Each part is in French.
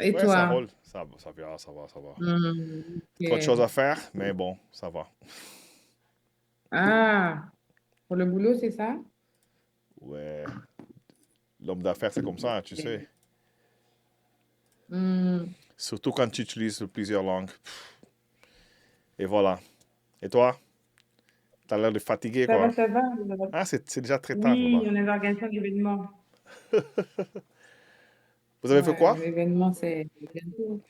Et Ouais, ça toi? roule. Ça va, ça va, ça va. Trop de choses Ok. à faire, mais bon, ça va. Ah, pour le boulot, c'est ça? Ouais, l'homme d'affaires, c'est comme ça, tu sais. Ok. Hmm. Surtout quand tu utilises plusieurs langues. Et voilà. Et toi, t'as l'air de fatigué, Ça quoi. va, ça va. Ah, c'est déjà très tard Oui, là-bas. on est l'organisation de l'événement. Vous avez fait Ouais, quoi? l'événement, c'est bientôt.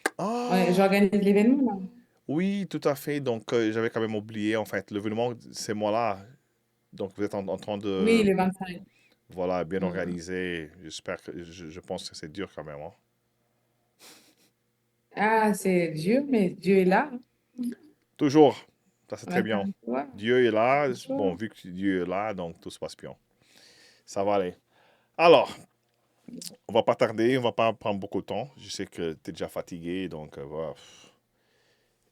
Ouais, Ah, j'organise l'événement, là. oui, tout à fait. Donc, j'avais quand même oublié, en fait. L'événement, c'est moi là. Donc, vous êtes en train Oui, de, le 25. voilà, bien Hmm. organiser. J'espère que, je pense que c'est dur quand même, hein. Ah, c'est Dieu, mais Dieu est là. Toujours. Ça, c'est On très attend bien. de toi. Dieu est là. Bon, Toujours. vu que Dieu est là, donc tout se passe bien. Ça va aller. Alors, on va pas tarder, on va pas prendre beaucoup de temps. Je sais que tu es déjà fatigué, donc voilà.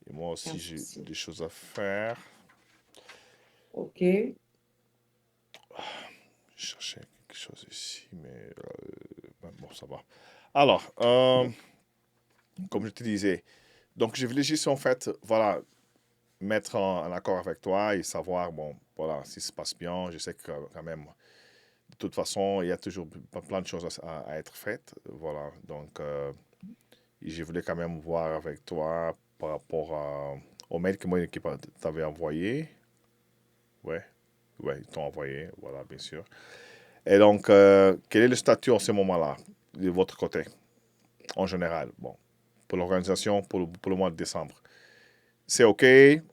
Et moi Un aussi, j'ai souci. des choses à faire. Ok. Je cherchais quelque chose ici, mais ben, bon, ça va. Alors, comme je te disais, donc je voulais juste en fait, voilà, mettre en accord avec toi et savoir, bon, voilà, si ça se passe bien. Je sais que quand même, de toute façon, il y a toujours plein de choses à être faites. Voilà, donc je voulais quand même voir avec toi par rapport au mail que moi, qui t'avait envoyé. Ouais, ouais, ils t'ont envoyé, voilà, bien sûr. Et donc, quel est le statut en ce moment-là, de votre côté, en général? Bon, pour l'organisation, pour le mois de décembre. C'est OK,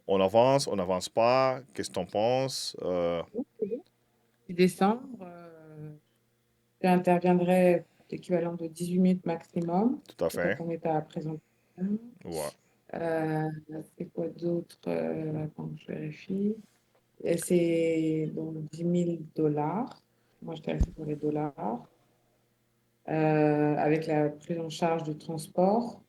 on n'avance pas. Qu'est-ce que tu en penses? Ok. Décembre, tu interviendrais l'équivalent de 18 minutes maximum Tout à pour faire fait. ton état à présentation. Ouais. Euh, c'est quoi d'autre? Attends, je vérifie. Et c'est donc 10 000 $. Moi, je t'ai resté pour les dollars. Avec la prise en charge du transport,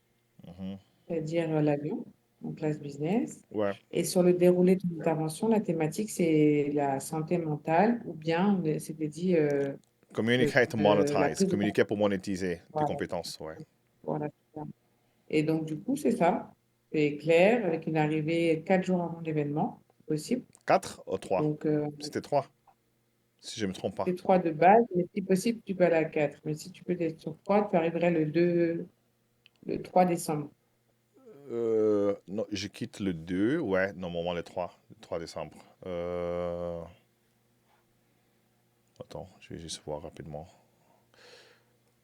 Mhm. c'est-à-dire l'avion, en classe business. Ouais. Et sur le déroulé de ton intervention, la thématique, c'est la santé mentale ou bien, c'était dit, Communicate to la monetize. prise de Communiquer pour monétiser tes voilà, compétences. Ouais. voilà, c'est ça. Et donc, du coup, c'est ça. C'est clair, avec une arrivée 4 jours avant l'événement, possible. 4 ou 3? Donc, C'était 3, si je ne me trompe pas. c'est 3 de base, mais si possible, tu peux aller à 4. Mais si tu peux être sur 3, tu arriverais le 3 décembre. Non, je quitte le 2. Ouais, normalement le 3 décembre. Attends, je vais juste voir rapidement.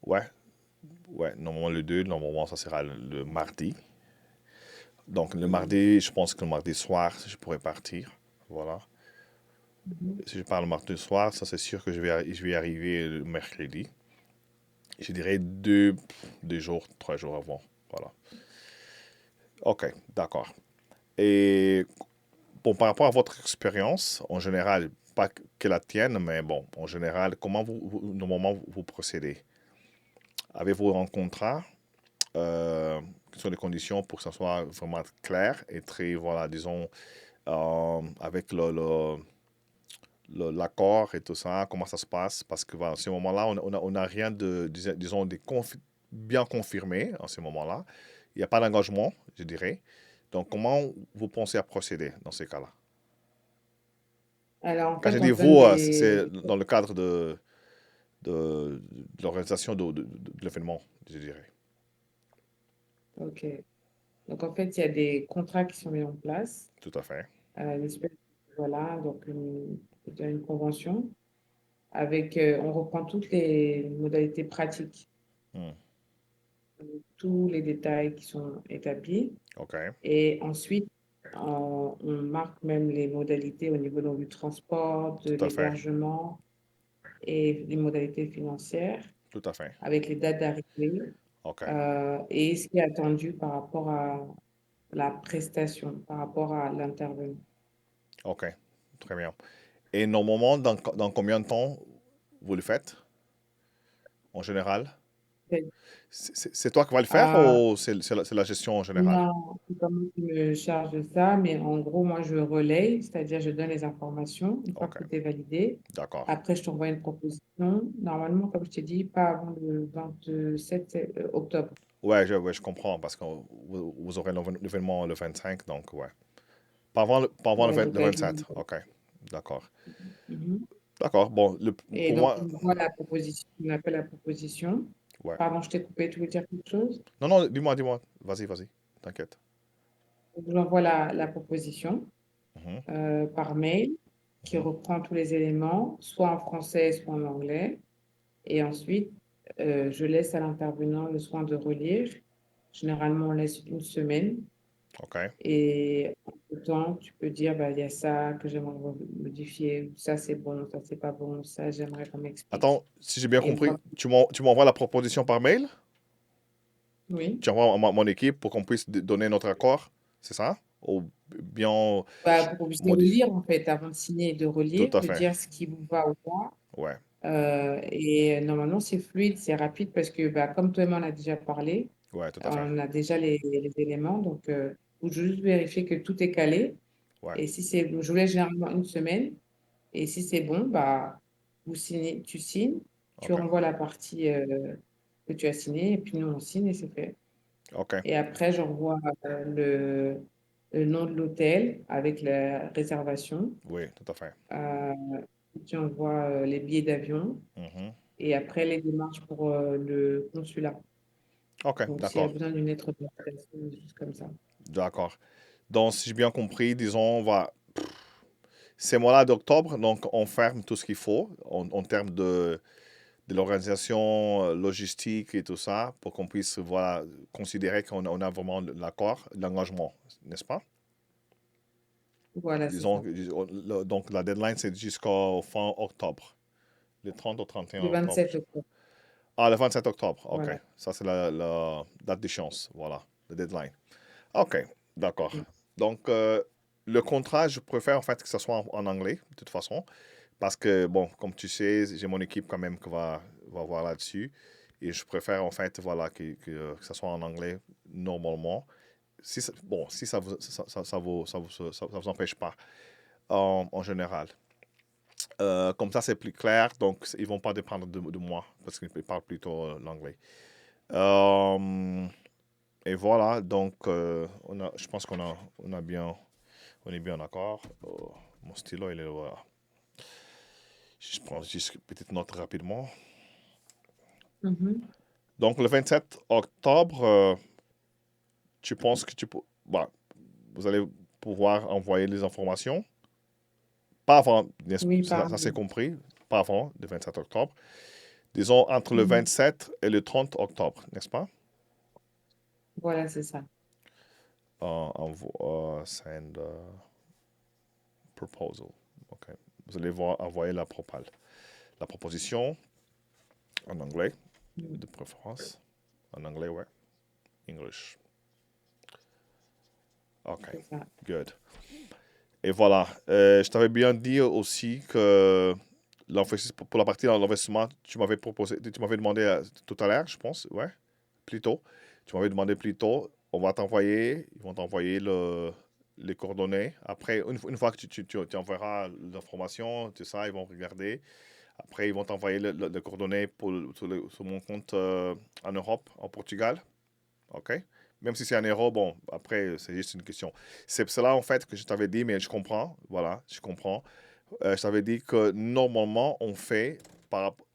Ouais, ouais, normalement le 2, normalement ça sera le mardi. Donc le Mhm. mardi, je pense que le mardi soir, je pourrais partir. Voilà. Mhm. Si je pars le mardi soir, ça c'est sûr que je vais y arriver le mercredi. Je dirais 2 jours, 3 jours avant. Voilà. Ok, d'accord. Et bon, par rapport à votre expérience, en général, pas que la tienne, mais bon, en général, comment normalement vous procédez? Avez-vous un contrat? Quelles sont les conditions pour que ça soit vraiment clair et très, voilà, disons, avec l'accord et tout ça, comment ça se passe? Parce que voilà, à ce moment-là, on a rien de, disons, bien confirmé en ce moment-là. Il n'y a pas d'engagement, je dirais. Donc, comment vous pensez à procéder dans ces cas-là? Alors, en Quand je fait, dis on te donne vous, des... c'est dans le cadre de l'organisation de l'événement, je dirais. OK. Donc, en fait, il y a des contrats qui sont mis en place. Tout à fait. Une espèce- voilà, donc une convention avec, on reprend toutes les modalités pratiques, Hmm. tous les détails qui sont établis. OK. Et ensuite, on marque même les modalités au niveau donc, du transport, de Tout à fait. l'hébergement et les modalités financières Tout à fait. avec les dates d'arrivée OK. et ce qui est attendu par rapport à la prestation, par rapport à l'intervenant. OK. Très bien. Et normalement, dans combien de temps vous le faites, en général? C'est toi qui vas le faire Euh, ou c'est la gestion en général? non, c'est pas moi qui me charge de ça, mais en gros, moi, je relaye, c'est-à-dire je donne les informations une fois OK. que tout est validé. D'accord. Après, je t'envoie une proposition. Normalement, comme je t'ai dit, pas avant le 27 octobre. Ouais, je comprends parce que vous aurez l'événement le 25, donc ouais. Pas avant Voilà, donc le avec 27. OK. D'accord. Mhm. D'accord. Bon, Et pour donc, moi, on voit la proposition, on appelle la proposition. ouais. Pardon, je t'ai coupé, tu veux dire quelque chose? Non, non, dis-moi. Vas-y. T'inquiète. Donc, j'envoie la proposition Mhm, par mail qui mhm. reprend tous les éléments, soit en français, soit en anglais. Et ensuite, je laisse à l'intervenant le soin de relire. Généralement, on laisse une semaine. OK. Et en tout temps, tu peux dire, bah, il y a ça que j'aimerais modifier, ça c'est bon, ça c'est pas bon, ça j'aimerais qu'on m'explique. Attends, si j'ai bien Et une fois compris, que... tu m'envoies la proposition par mail? Oui, Tu envoies à mon équipe pour qu'on puisse donner notre accord? C'est ça? Ou bien bah, pour que vous puissiez modifier? relire en fait, avant de signer et de Tout relire, à me fait. dire ce qui vous va ou pas. Ouais. Et normalement, c'est fluide, c'est rapide parce que bah, comme toi et moi, on a déjà parlé, Ouais, tout à fait. on a déjà les éléments. Donc, faut juste vérifier que tout est calé. Ouais. Et si c'est, je vous laisse généralement une semaine. Et si c'est bon, bah, tu signes, tu OK. renvoies la partie que tu as signée, et puis nous, on signe et c'est fait. OK. Et après, j'envoie le nom de l'hôtel avec la réservation. Oui, tout à fait. Euh, Tu envoies les billets d'avion Mhm. et après les démarches pour le consulat. OK, Donc, s'il y a d'accord. besoin d'une lettre d'invitation, des choses comme ça. D'accord. Donc, si j'ai bien compris, disons, ces mois-là d'octobre, donc on ferme tout ce qu'il faut en termes de l'organisation logistique et tout ça pour qu'on puisse voilà, considérer on a vraiment l'accord, l'engagement, n'est-ce pas? Voilà, c'est Disons, ça. donc la deadline, c'est jusqu'au fin octobre, le 30 au 31 Le octobre. 27 octobre. Ah, le 27 octobre, OK. Voilà. Ça, c'est la date d'échéance, voilà, le deadline. OK, d'accord. Donc, le contrat, je préfère en fait que ce soit en anglais, de toute façon, parce que, bon, comme tu sais, j'ai mon équipe quand même qui va voir là-dessus. Et je préfère en fait, voilà, que ça soit en anglais normalement. Si bon, si ça vous empêche pas, en général. Comme ça, c'est plus clair, donc ils vont pas dépendre de moi, parce qu'ils parlent plutôt l'anglais. Euh, et voilà, donc je pense on est bien d'accord. Oh, mon stylo, il est là. Je prends juste une petite note rapidement. Mhm. Donc, le 27 octobre, tu penses que bah, vous allez pouvoir envoyer les informations? Pas avant, Oui, ça c'est pardon. compris, pas avant le 27 octobre. Disons entre le Mhm. 27 et le 30 octobre, n'est-ce pas? Voilà, c'est ça. Send proposal. OK. Vous allez envoyer la proposition en anglais, Mhm. de préférence. En anglais, ouais. English. OK. C'est ça. Good. Et voilà. Je t'avais bien dit aussi que pour la partie de l'investissement, tu m'avais demandé tout à l'heure, je pense, ouais, plus tôt. Tu m'avais demandé plus tôt, ils vont t'envoyer les coordonnées. Après, une fois que tu enverras l'information, tout ça, ils vont regarder. Après, ils vont t'envoyer les coordonnées sur mon compte en Europe, en Portugal. OK? Même si c'est en euros, bon, après, c'est juste une question. C'est cela, en fait, que je t'avais dit, mais je comprends. Voilà, je comprends. Je t'avais dit que normalement, on fait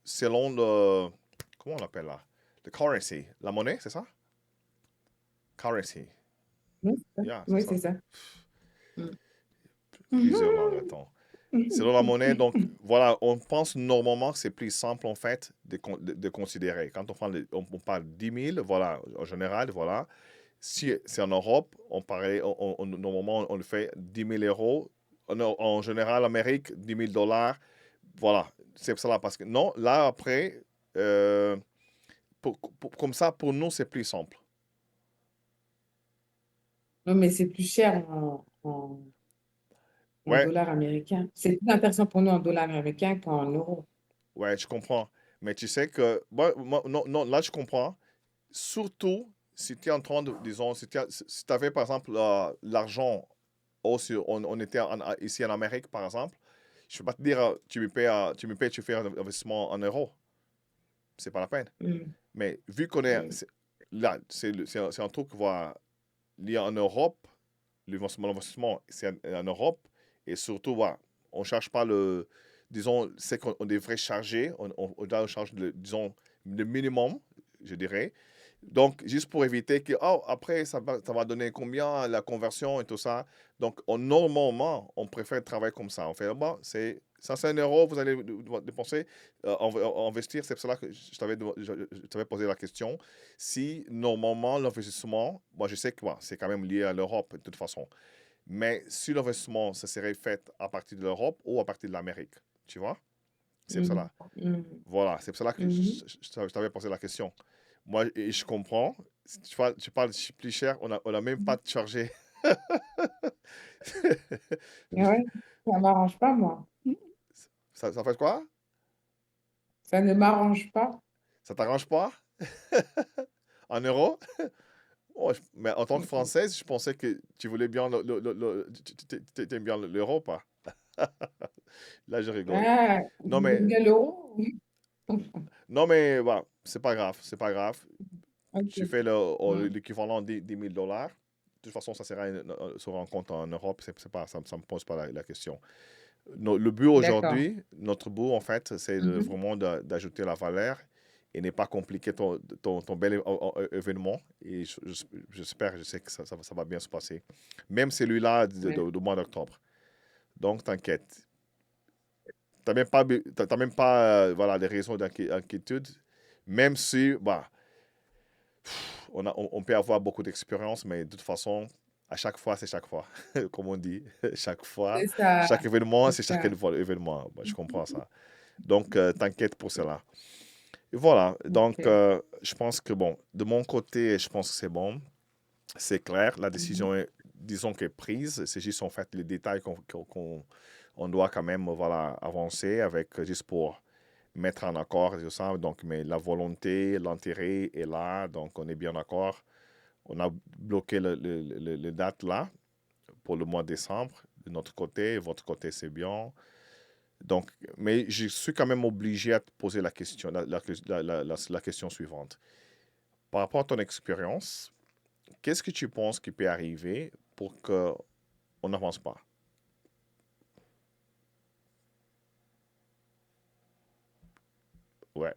selon le. Comment on appelle là? Le currency. La monnaie, c'est ça? Currency. Oui, c'est ça. Yeah, c'est Oui, ça. c'est ça. Mm. Plusieurs langues, attends. Selon la monnaie, donc voilà, on pense normalement que c'est plus simple en fait de considérer. Quand on parle 10 000, voilà, en général, voilà. Si c'est en Europe, normalement, on le fait 10 000 euros. En général, Amérique, 10 000 dollars. Voilà, c'est ça là. Parce que non, là, après, euh, comme ça, pour nous, c'est plus simple. Non, mais c'est plus cher en Ouais, dollars américains. C'est plus intéressant pour nous en dollars américains qu'en euros. ouais, je comprends. Mais tu sais que, non, non, là, je comprends. Surtout si tu es en train de, disons, si tu avais par exemple l'argent, on était ici en Amérique par exemple, je ne vais pas te dire, tu fais un investissement en euros. C'est pas la peine. Mm. Mais vu qu'on est, Mm. là, c'est un truc, voilà, lié en Europe. L'investissement, c'est en Europe. Et surtout, voilà, on ne charge pas disons, c'est qu'on devrait charger. On charge, disons, le minimum, je dirais. Donc, juste pour éviter que, oh, après, ça va donner combien la conversion et tout ça. Donc, normalement, on préfère travailler comme ça. On fait, bon, c'est 500 euros, vous allez dépenser, investir. C'est pour cela que je t'avais posé la question. Si, normalement, l'investissement, moi, je sais que c'est quand même lié à l'Europe, de toute façon. Mais si l'investissement, ça serait fait à partir de l'Europe ou à partir de l'Amérique, tu vois? C'est pour Mhm. cela. Mhm. Voilà, c'est pour cela que Mhm. je t'avais posé la question. Moi, et je comprends. Si tu parles plus cher, on a même pas de chargé. Ouais, ça m'arrange pas, moi. Ça fait quoi? Ça ne m'arrange pas. Ça t'arrange pas? En euros? Oh, mais en tant que Mhm. Française, je pensais que tu voulais bien t'aimes bien l'euro, pas? Là, je rigole. Ah, Non, vous aimez mais, bien l'euro? non, mais, voilà, c'est pas grave, c'est pas grave. Tu Ok. fais Mhm. l'équivalent des 10 000 dollars. De toute façon, ça sera un compte en Europe. C'est pas, ça ne me pose pas la question. Le but D'accord. aujourd'hui, notre but, en fait, c'est Mhm. vraiment d'ajouter la valeur et ne pas compliquer ton bel événement. Et j'espère, je sais que ça va bien se passer. Même celui-là Ouais. du mois d'octobre. Donc, t'inquiète. T'as même pas voilà, des raisons d'inquiétude. Même si, bah, on peut avoir beaucoup d'expérience, mais de toute façon, à chaque fois, c'est chaque fois. Comme on dit, chaque fois, C'est ça. chaque événement, C'est c'est chaque ça. événement. Moi, je comprends ça. Donc, t'inquiète pour cela. Et voilà. Donc, Ok. je pense que, bon, de mon côté, je pense que c'est bon. C'est clair. La Mhm. décision est, disons, qu'elle est prise. C'est juste, en fait, les détails qu'on doit quand même, voilà, avancer avec, juste pour mettre en accord et tout ça. Donc, mais la volonté, l'intérêt est là. Donc, on est bien d'accord. On a bloqué les dates là pour le mois de décembre. De notre côté, votre côté, c'est bien. Donc, mais je suis quand même obligé à te poser la question, la question suivante. Par rapport à ton expérience, qu'est-ce que tu penses qui peut arriver pour qu'on n'avance pas? Ouais.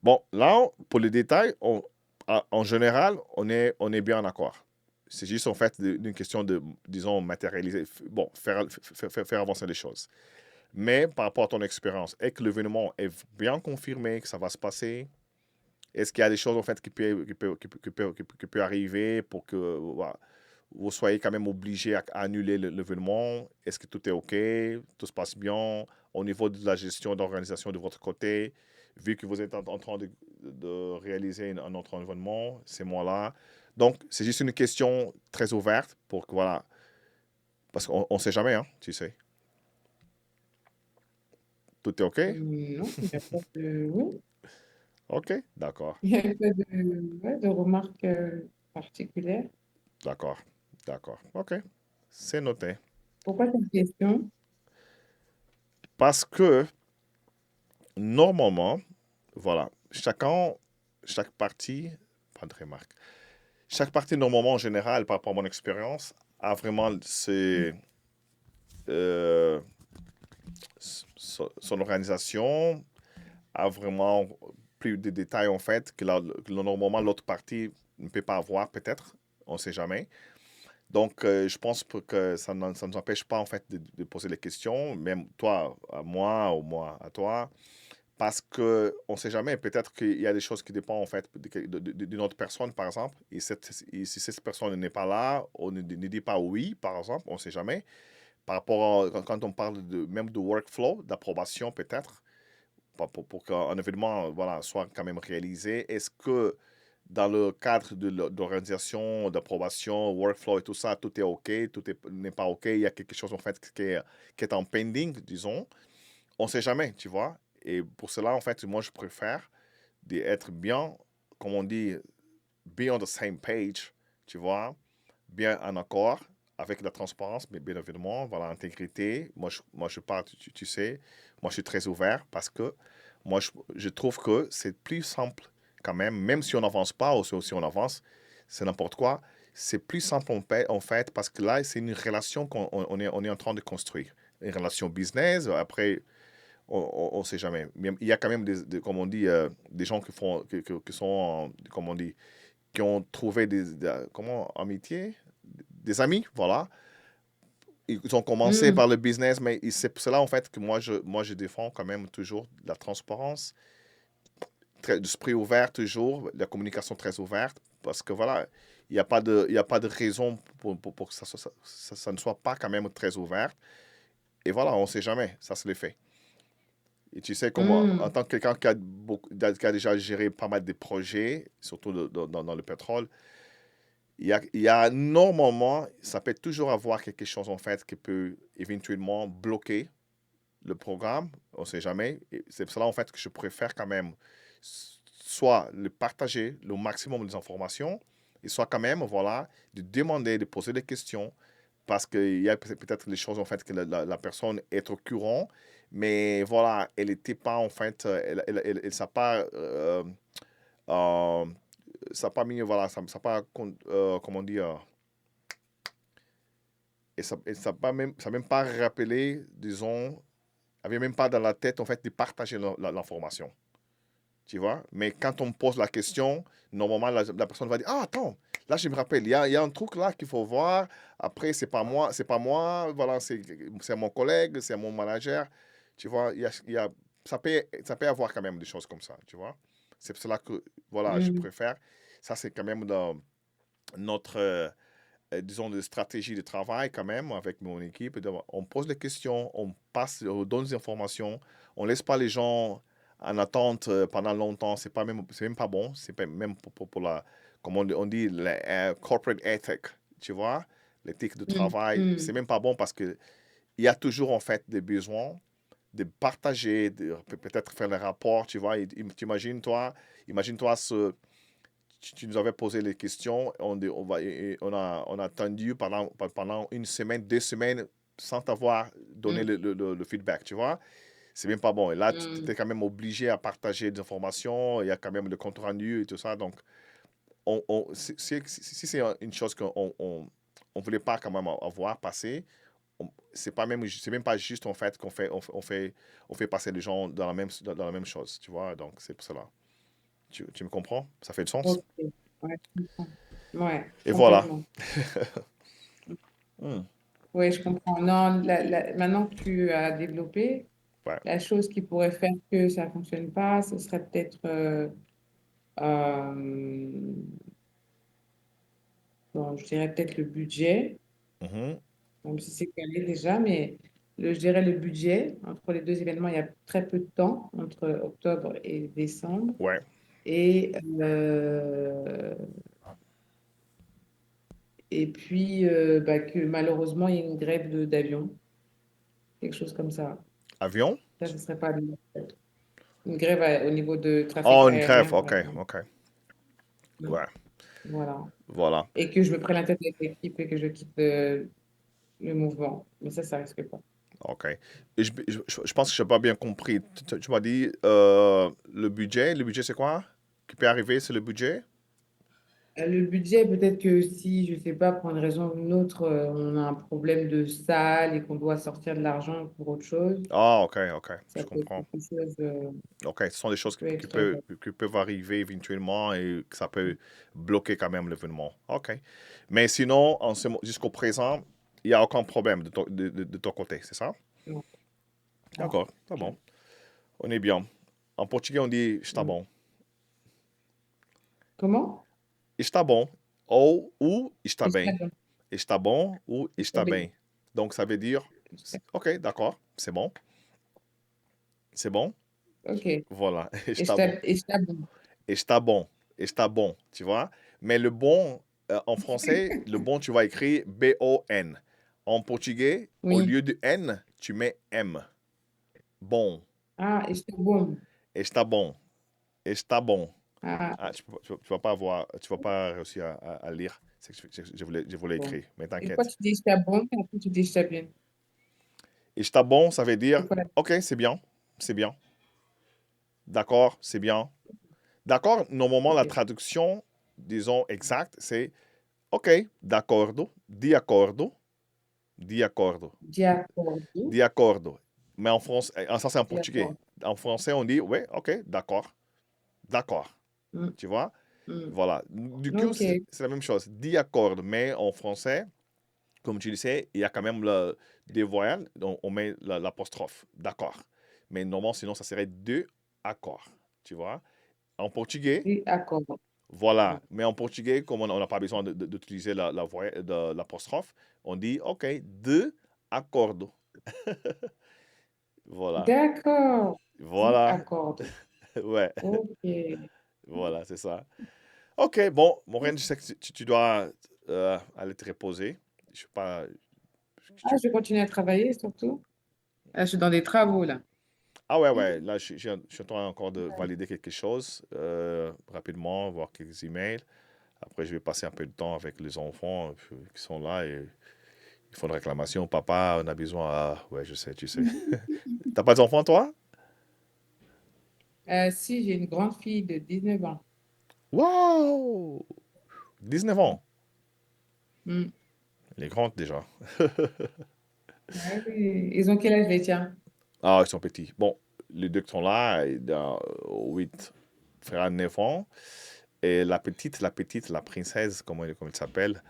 Bon, là, pour les détails, en général, on est bien d'accord. C'est juste en fait d'une question de, disons, matérialiser, bon, faire avancer les choses. Mais par rapport à ton expérience, est-ce que l'événement est bien confirmé, que ça va se passer? Est-ce qu'il y a des choses en fait qui peut arriver pour que voilà, vous soyez quand même obligé à annuler l'événement? Est-ce que tout est OK? Tout se passe bien au niveau de la gestion d'organisation de votre côté? Vu que vous êtes en train de réaliser un autre événement, ces mois-là. Donc, c'est juste une question très ouverte pour que, voilà, parce qu'on ne sait jamais, hein, tu sais. Tout est OK? Non, il n'y a pas de... Oui, OK, d'accord, il n'y a pas de, ouais, de remarques particulières. d'accord, d'accord. OK, c'est noté. Pourquoi cette question? Parce que, normalement, voilà, chaque partie, pas de remarque, chaque partie, normalement, en général, par rapport à mon expérience, a vraiment euh, son organisation, a vraiment plus de détails, en fait, que normalement, l'autre partie ne peut pas avoir, peut-être, on ne sait jamais. Donc, je pense que ça ne nous empêche pas, en fait, de poser les questions, même toi à moi ou moi à toi, parce que on ne sait jamais. Peut-être qu'il y a des choses qui dépendent, en fait, d'une autre personne, par exemple. Et si cette personne n'est pas là, on ne dit pas oui, par exemple, on ne sait jamais. Par rapport quand on parle même de workflow, d'approbation, peut-être, pour qu'un événement voilà, soit quand même réalisé, est-ce que dans le cadre de l'organisation, d'approbation, workflow et tout ça, tout est OK, n'est pas OK, il y a quelque chose en fait qui est en pending, disons. On ne sait jamais, tu vois. Et pour cela, en fait, moi, je préfère d'être bien, comme on dit, be on the same page, tu vois, bien en accord avec la transparence, mais bien évidemment, voilà, l'intégrité. Moi, je parle, tu sais, moi, je suis très ouvert parce que moi, je trouve que c'est plus simple quand même si on n'avance pas ou si on avance, c'est n'importe quoi. C'est plus simple en fait parce que là, c'est une relation qu'on est en train de construire. Une relation business, après, on ne sait jamais. Mais il y a quand même, comme on dit, des gens qui sont, comme on dit, qui ont trouvé comment, amitié? Des amis, voilà. Ils ont commencé Hmm. par le business, mais c'est pour cela, en fait, que moi, je défends quand même toujours la transparence, l'esprit ouvert toujours, la communication très ouverte, parce que voilà, il y a pas de raison pour que ça ne soit pas quand même très ouvert. Et voilà, on ne sait jamais, ça c'est le fait. Et tu sais, comme en Hmm. tant que quelqu'un qui a déjà géré pas mal de projets, surtout dans le pétrole, il y a normalement, ça peut toujours avoir quelque chose en fait qui peut éventuellement bloquer le programme, on ne sait jamais. Et c'est pour cela en fait que je préfère quand même soit le partager le maximum des informations, et soit quand même, voilà, de demander, de poser des questions, parce qu'il y a peut-être des choses en fait que la personne est au courant, mais voilà, elle n'était pas en fait, elle s'est pas, euh, ça n'a pas mis, voilà, ça n'a pas, comment dire, et ça n'a même pas rappelé, disons, avait même pas dans la tête en fait de partager l'information. Tu vois? Mais quand on me pose la question, normalement, la personne va dire, ah, attends, là, je me rappelle, il y a un truc là qu'il faut voir. Après, c'est pas moi, voilà, c'est mon collègue, c'est mon manager. Tu vois? Ça peut avoir quand même des choses comme ça, tu vois? C'est pour cela que, voilà, je Hmm. préfère. Ça, c'est quand même dans notre, disons, de stratégie de travail quand même avec mon équipe. On pose des questions, on donne des informations, on laisse pas les gens en attente pendant longtemps. C'est même pas bon. C'est pas, même pour la, comme on dit, la corporate ethic, tu vois, l'éthique de Hmm. travail. C'est Hmm. même pas bon parce que il y a toujours en fait des besoins de partager, de peut-être faire les rapports, tu vois. Imagine-toi tu nous avais posé les questions, on a attendu pendant une semaine, 2 semaines, sans t'avoir donné Hmm. le feedback, tu vois. C'est même pas bon. Et là, tu Hmm. es quand même obligé à partager des informations, il y a quand même le compte rendu et tout ça. Donc, si c'est une chose qu'on voulait pas quand même avoir passé, c'est même pas juste en fait qu'on fait passer les gens dans la même chose, tu vois. Donc, c'est pour cela. Tu me comprends? Ça fait du sens? Ok. Ouais, je comprends. Ouais, Et voilà. complètement. Hmm. Oui, je comprends. Non, maintenant que tu as développé, Ouais. la chose qui pourrait faire que ça ne fonctionne pas, ce serait peut-être, euh, bon, je dirais peut-être le budget, Mhm. même si c'est calé déjà, mais je dirais le budget. Entre les deux événements, il y a très peu de temps, entre octobre et décembre. Ouais. Et, euh, et puis, bah, que malheureusement, il y a une grève d'avion, quelque chose comme ça. Avion? Ça, ce serait pas une grève au niveau de trafic Oh, une grève. aérien, par OK, exemple. OK. Mm. Ouais. Voilà. Voilà. Et que je me prenne la tête avec l'équipe et que je quitte le mouvement. Mais ça risque pas. OK. Et je pense que je n'ai pas bien compris. Tu m'as dit le budget. Le budget, c'est quoi? Qui peut arriver, c'est le budget? Le budget, peut-être que si, je sais pas, pour une raison ou une autre, on a un problème de salle et qu'on doit sortir de l'argent pour autre chose, Ah, OK, OK. ça Je peut être comprends. quelque chose OK. Ce sont des choses qui peut qui être. peuvent, qui peuvent arriver éventuellement et que ça peut bloquer quand même l'événement. OK. Mais sinon, jusqu'au présent, il n'y a aucun problème de ton côté, c'est ça? Non, non, D'accord. C'est bon. non. On est bien. En portugais, on dit está Mm. bom. Comment? Está bom ou está Está bem. bom. Está bom ou Está está bem. bem. Donc, ça veut dire, OK, d'accord, c'est bon. C'est bon. Ok. Voilà, está Está, bom. está bom. Está bom. Está bom, tu vois. Mais le bon, en français, le bon, tu vas écrire B-O-N. En portugais, au Oui. lieu de N, tu mets M. Bon. Ah, está bom. Está bom. Está bom. Ah, Ah, tu vas pas réussir à lire. C'est que je voulais bon. écrire, mais Et pourquoi t'inquiète. tu dis está bom et après tu dis está bien? Está bon, ça veut C'est dire, quoi OK, c'est bien, c'est bien. D'accord, c'est bien. D'accord? Normalement, la Ok. traduction, disons, exacte, c'est OK, d'accordo, di accordo, di accordo, De acordo. di accordo. Mais en français, ça c'est en De portugais. acordo. En français, on dit, ouais, OK, d'accord, d'accord. Hum, Tu vois? hum. Voilà. Du coup, Ok. c'est la même chose. Di accordo, mais en français, comme tu le sais, il y a quand même des voyelles, donc on met l'apostrophe. D'accord. Mais normalement, sinon, ça serait deux accords. Tu vois? En portugais, De acordo. voilà. Mais en portugais, comme on n'a pas besoin d'utiliser l'apostrophe, on dit OK, de accordo. Voilà. D'accord. De Voilà. acordo. Ouais. Ok. Voilà, c'est ça. OK, bon, Maureen, je sais que tu dois aller te reposer. Je sais pas. Ah, je vais continuer à travailler surtout. Ah, je suis dans des travaux là. Ah ouais, ouais. Là, je suis en train encore de valider quelque chose rapidement, voir quelques emails. Après, je vais passer un peu de temps avec les enfants qui sont là et ils font une réclamation. Papa, on a besoin. Ouais, je sais, tu sais. T'as pas d'enfants, toi? Si, j'ai une grande fille de 19 ans. Waouh! 19 ans. Hmm. Elle est grande déjà. Ah oui. Ils ont quel âge les tiens? Ah, ils sont petits. Bon, les deux qui sont là, il a 8 frères, 9 ans. Et la princesse, comment elle s'appelle,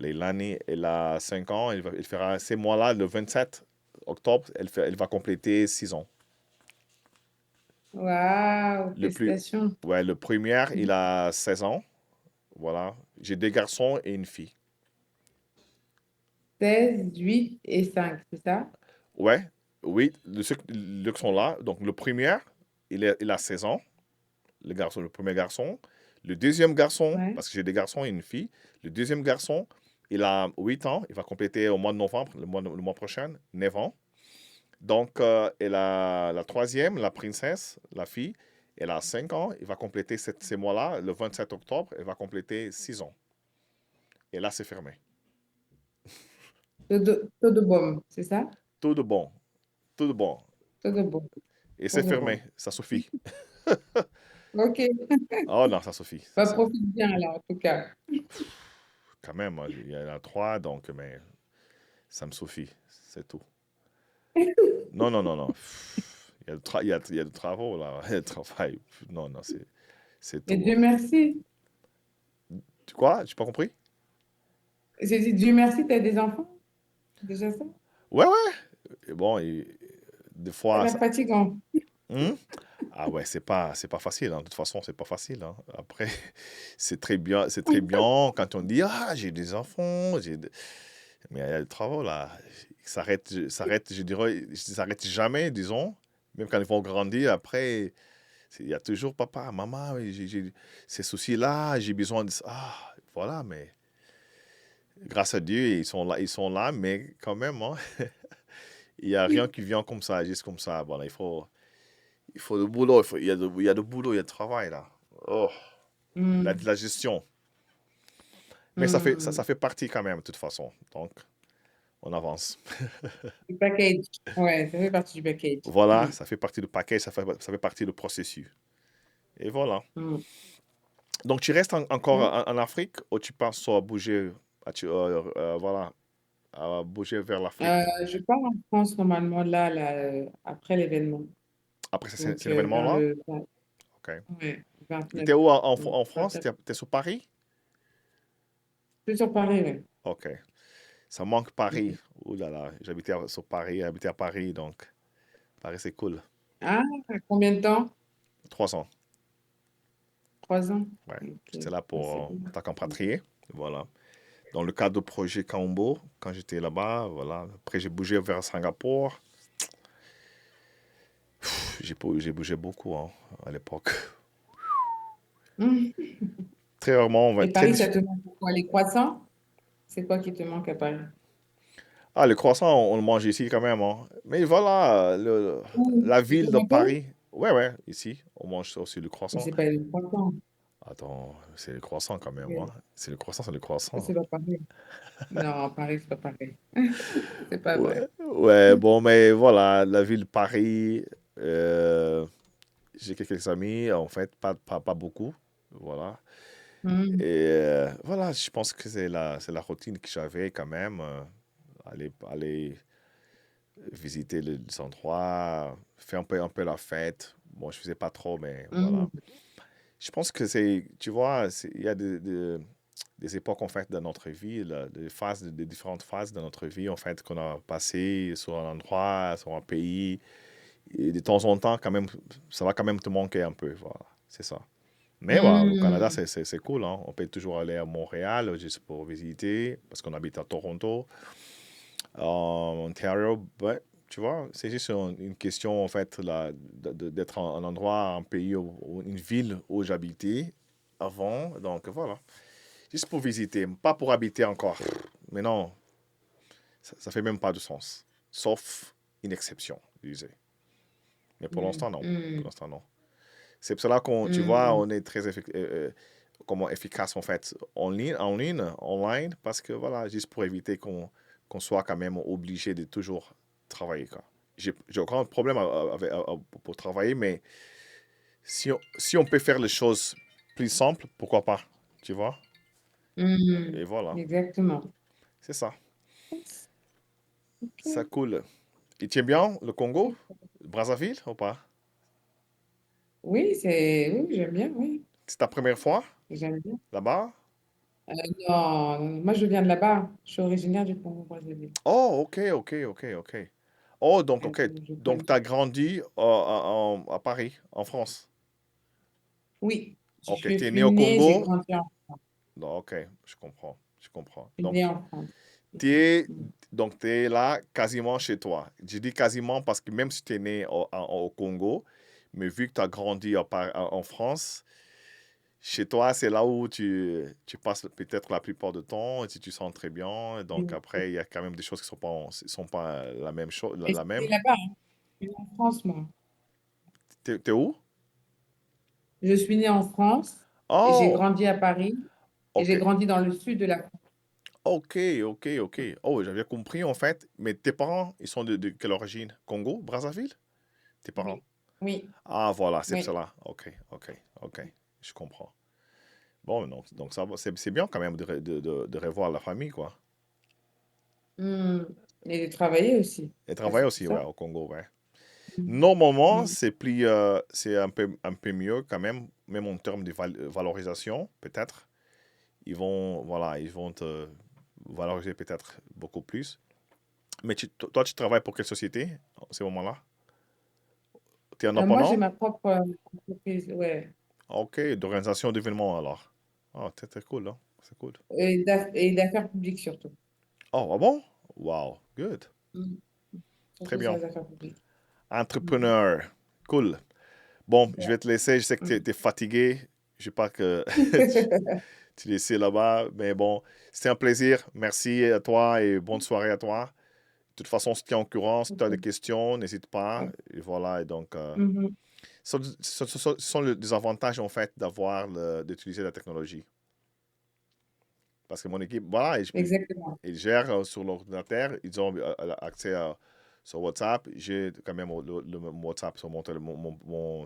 Leilani, elle a 5 ans. Elle fera ces mois-là, le 27 octobre, elle va compléter 6 ans. Waouh, Le plus, félicitations. ouais, le premier, il a 16 ans. Voilà. J'ai deux garçons et une fille. 16, 8 et 5, c'est ça? Ouais, oui, ceux qui sont là. Donc, le premier, il a 16 ans, le premier garçon. Le deuxième garçon, Ouais. parce que j'ai des garçons et une fille, le deuxième garçon, il a 8 ans. Il va compléter au mois de novembre, le mois prochain, 9 ans. Donc, et la troisième, la princesse, la fille, elle a 5 ans. Il va compléter ces mois-là, le 27 octobre, elle va compléter 6 ans. Et là, c'est fermé. Todo bom, c'est ça? Tout de bon, tout de bon. Todo bom, Et c'est todo fermé, bom. ça suffit. Ok, Oh non, ça suffit. Ça, bah, c'est profite bien alors en tout cas. quand même, hein, il y en a trois, donc, mais ça me suffit, c'est tout. Non, non, non, non. Il y a il y a du travail, là. Il y a du travail. Non, non, c'est Et tout, Dieu hein. merci. Tu quoi? J'ai pas compris? J'ai dit Dieu merci, t'as des enfants? Déjà ça? Ouais, ouais. Et bon, des Ça a fois, l'air fatigant. Hmm? Ah ouais, c'est pas facile, hein. De toute façon, c'est pas facile, hein. Après, c'est très bien quand on dit, ah, j'ai des enfants, mais il y a le travail, là. Je dirais, ça s'arrête jamais, disons. Même quand ils vont grandir, après, il y a toujours papa, maman, oui, j'ai ces soucis-là, j'ai besoin de ça. Ah, voilà, mais grâce à Dieu, ils sont là, mais quand même, hein, il n'y a rien qui vient comme ça, juste comme ça. Voilà, il faut du boulot, il y a du boulot, il y a du travail, là. Oh, Hmm, la gestion. Mais hmm. ça fait partie quand même, de toute façon. Donc, on avance. Du package. Ouais, ça fait partie du package. Voilà, Hmm, ça fait partie du paquet, ça fait partie du processus. Et voilà. hmm. Donc, tu restes encore Ouais. en Afrique ou tu penses à bouger, voilà, à bouger vers l'Afrique? Je pars en France normalement là, après l'événement. Après Donc cet vers événement-là? le OK. ouais, Et 29. t'es où Donc, en France? T'es sur Paris? je suis sur Paris, ouais. OK. Ça manque Paris. Hmm. Ouh là là, sur Paris, j'habitais à Paris, donc Paris, c'est cool. Ah, combien de temps? 3 ans. 3 ans. Ouais. Ok. J'étais là Ah, c'est en bien. tant qu'expatrié. Voilà. Dans le cadre du projet Kaombo, quand j'étais là-bas, voilà. Après, j'ai bougé vers Singapour. J'ai bougé beaucoup, hein, à l'époque. Hmm. Très rarement, on va Et être très Paris, ça difficile. te manque quoi? Les croissants? C'est quoi qui te manque à Paris? Ah, le croissant, on le mange ici quand même, hein. Mais voilà, Ouh, la au ville de Toronto? Paris. Ouais, ouais, ici, on mange aussi le Mais croissant. c'est pas les croissants. Attends, c'est le croissant quand même, hein. Ouais. C'est le croissant. C'est pas pareil. Non, Paris, c'est pas pareil. C'est pas Ouais, vrai. ouais, bon, mais voilà, la ville de Paris, euh, J'ai quelques amis, en fait, pas beaucoup. Voilà. Mm. Et voilà, je pense que c'est la routine que j'avais quand même. Aller visiter les endroits, faire un peu la fête. Bon, je faisais pas trop, mais voilà. Mm. Je pense que c'est, tu vois, il y a des époques en fait dans notre vie, là, des différentes phases de notre vie en fait qu'on a passé sur un endroit, sur un pays. Et de temps en temps, quand même, ça va quand même te manquer un peu. Voilà, c'est ça. Mais voilà, au Canada, Mm. c'est cool. Hein. On peut toujours aller à Montréal juste pour visiter, parce qu'on habite à Toronto. En Ontario, ouais, tu vois, c'est juste une question, en fait, là, d'être un endroit, un pays, ou une ville où j'habitais avant. Donc, voilà. Juste pour visiter, pas pour habiter encore. Mais non, ça fait même pas de sens. Sauf une exception, je disais. Mais pour Mm. l'instant, non. Pour Mm. l'instant, non. C'est pour cela qu'on, tu vois, Mm. on est très comment efficace, en fait, en ligne, online, parce que, voilà, juste pour éviter qu'on soit quand même obligé de toujours travailler, quoi. J'ai aucun problème pour travailler, mais si on peut faire les choses plus simples, pourquoi pas, tu vois? Mm. Et voilà, Exactement. c'est ça. Ça Ok. coule. Et tu aimes bien le Congo, Brazzaville, ou pas? Oui, oui, j'aime bien, oui. C'est ta première fois J'aime bien. là-bas? Non, moi je viens de là-bas. Je suis originaire du Congo-Brazzaville. Oh, ok, ok, ok, ok. Oh, donc, ok. Je Donc, connais. tu as grandi à Paris, en France. Oui, Ok, je tu es né suis au née, j'ai Congo. grandi Non, ok, je comprends, je comprends. je suis Donc, née en France. tu es, donc, tu es là quasiment chez toi. Je dis quasiment parce que même si tu es né au Congo, mais vu que tu as grandi en France, chez toi, c'est là où tu passes peut-être la plupart du temps et tu te sens très bien. Et donc, Mm. après, il y a quand même des choses qui sont pas la même chose, Et la c'est même. là-bas, hein. Je suis née en France, moi. T'es où? Je suis née en France et j'ai Oh, grandi à Paris et ok. j'ai grandi dans le sud de la France. Ok, ok, ok. Oh, j'avais compris en fait. Mais tes parents, ils sont de quelle origine? Congo, Brazzaville? Tes parents? Oui, oui, Ah, voilà, c'est oui. cela. Ok, ok, ok. Je comprends. Bon, donc ça va. C'est bien quand même de revoir la famille, quoi. Mm. Et j'ai travaillé aussi. Et Ah, travailler c'est aussi, ouais, ça. au Congo, ouais. Mm. Normalement, Mm. c'est un peu mieux quand même, même en termes de valorisation, peut-être. Voilà, ils vont te valoriser peut-être beaucoup plus. Mais toi, tu travailles pour quelle société à ce moment-là? Tu es Moi, j'ai indépendant? ma propre entreprise, ouais, Ok, d'organisation d'événements alors. Oh, c'est cool, hein? C'est cool. et d'affaires publiques surtout. Oh, ah bon? Wow, good. Mm. Très Surtout sur bien. les affaires publiques. Mm. Entrepreneur. Cool. Bon, je Ouais. vais te laisser. Je sais que Mm. tu es fatigué. Je sais pas que tu es laissé là-bas. Mais bon, c'était un plaisir. Merci à toi et bonne soirée à toi. De toute façon, si tu es en courant, si tu as des questions, n'hésite pas. Et voilà. Et donc, Mhm. ce sont les avantages en fait d'utiliser la technologie. Parce que mon équipe, voilà, Exactement. ils gèrent sur l'ordinateur, ils ont accès sur WhatsApp. J'ai quand même le WhatsApp sur mon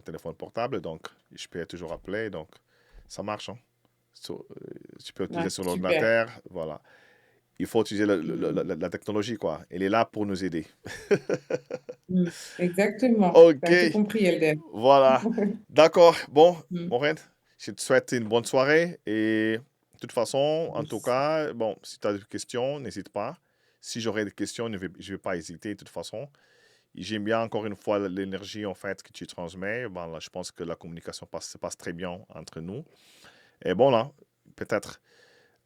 téléphone portable, donc je peux toujours appeler, donc ça marche. Hein. Tu peux utiliser Ouais, sur super. l'ordinateur, voilà. Il faut utiliser Mm. la technologie, quoi. Elle est là pour nous aider. Mm. Exactement. Tu Ok, as tout compris, Elder. voilà. D'accord. Bon, Mm. Maureen, je te souhaite une bonne soirée et de toute façon, en tout Merci. cas, bon, si tu as des questions, n'hésite pas. Si j'aurai des questions, je vais pas hésiter de toute façon. J'aime bien encore une fois l'énergie en fait que tu transmets. Bon, là, je pense que la communication se passe très bien entre nous. Et bon là, peut-être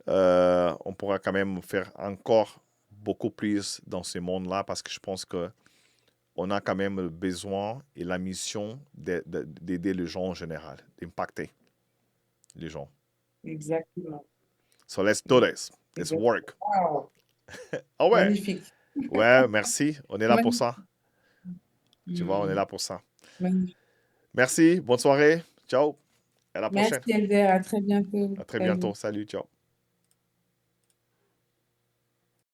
on pourra quand même faire encore beaucoup plus dans ce monde-là parce que je pense que on a quand même le besoin et la mission d'aider les gens en général, d'impacter les gens. Exactement. So let's do this. Let's Exactement. work. Wow. Ah ouais, Magnifique. ouais, merci. On est là pour Magnifique. ça. Tu vois, on est Mm. là pour ça. Magnifique. Merci, bonne soirée. Ciao. À la prochaine. Merci, Elder. À très bientôt. À très bientôt. Salut. Salut, ciao.